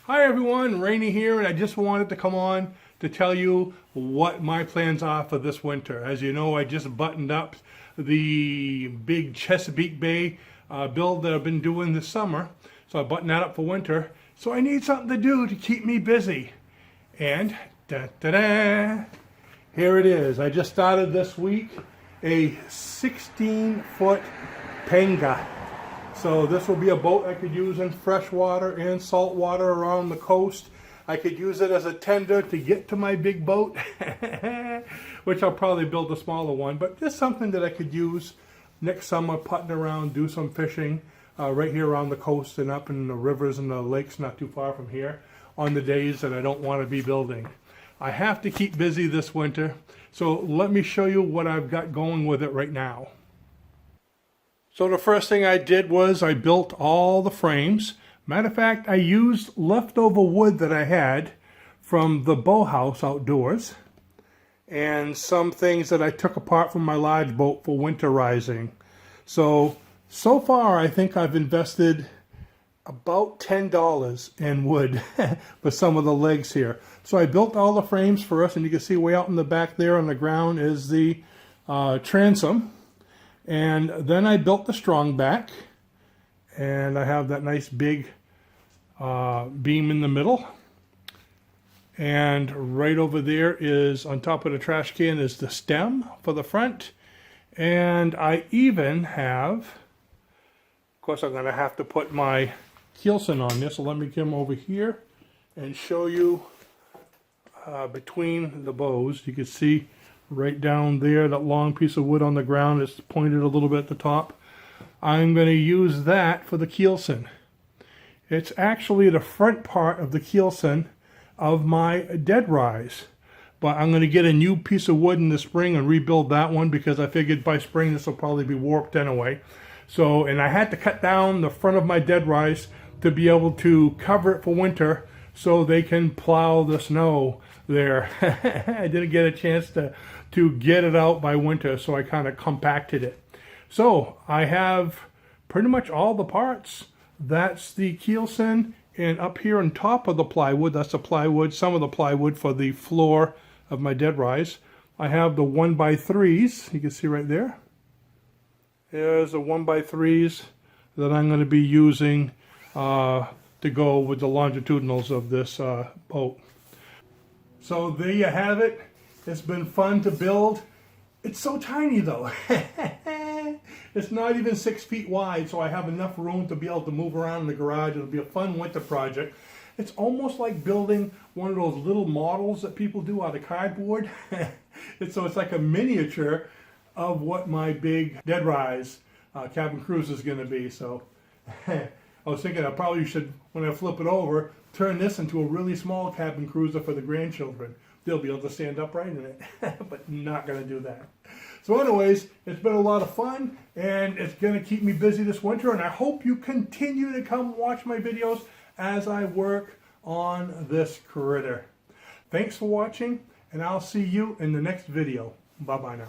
Hi everyone, Rainey here, and I just wanted to come on to tell you what my plans are for this winter. As you know, I just buttoned up the big Chesapeake Bay build that I've been doing this summer. So I buttoned that up for winter. So I need something to do to keep me busy. And da-da-da, here it is. I just started this week a 16-foot Panga. So this will be a boat I could use in freshwater and saltwater around the coast. I could use it as a tender to get to my big boat, which I'll probably build a smaller one, but just something that I could use next summer, putting around, do some fishing right here around the coast and up in the rivers and the lakes not too far from here on the days that I don't want to be building. I have to keep busy this winter, so let me show you what I've got going with it right now. So the first thing I did was I built all the frames. Matter of fact, I used leftover wood that I had from the bow house outdoors and some things that I took apart from my large boat for winterizing. So far I think I've invested about $10 in wood for some of the legs here. So I built all the frames first, and you can see way out in the back there on the ground is the transom. And then I built the strong back, and I have that nice big beam in the middle. And right over there is, on top of the trash can, is the stem for the front. And I even have, of course I'm going to have to put my keelson on this, so let me come over here and show you between the bows. You can see right down there, that long piece of wood on the ground is pointed a little bit at the top. I'm going to use that for the keelson. It's actually the front part of the keelson of my dead rise. But I'm going to get a new piece of wood in the spring and rebuild that one, because I figured by spring this will probably be warped anyway. So, and I had to cut down the front of my dead rise to be able to cover it for winter so they can plow the snow there. I didn't get a chance to get it out by winter, so I kind of compacted it. So I have pretty much all the parts. That's the keelson, and up here on top of the plywood, that's the plywood, some of the plywood for the floor of my dead rise. I have the 1x3s, you can see right there. There's the 1x3s that I'm going to be using to go with the longitudinals of this boat. So there you have it. It's been fun to build. It's so tiny though. It's not even 6 feet wide, so I have enough room to be able to move around in the garage. It'll be a fun winter project. It's almost like building one of those little models that people do out of cardboard. So it's like a miniature of what my big dead rise cabin cruiser is going to be. So I was thinking I probably should, when I flip it over, turn this into a really small cabin cruiser for the grandchildren. They'll be able to stand upright in it, but not going to do that. So anyways, it's been a lot of fun, and it's going to keep me busy this winter, and I hope you continue to come watch my videos as I work on this critter. Thanks for watching, and I'll see you in the next video. Bye-bye now.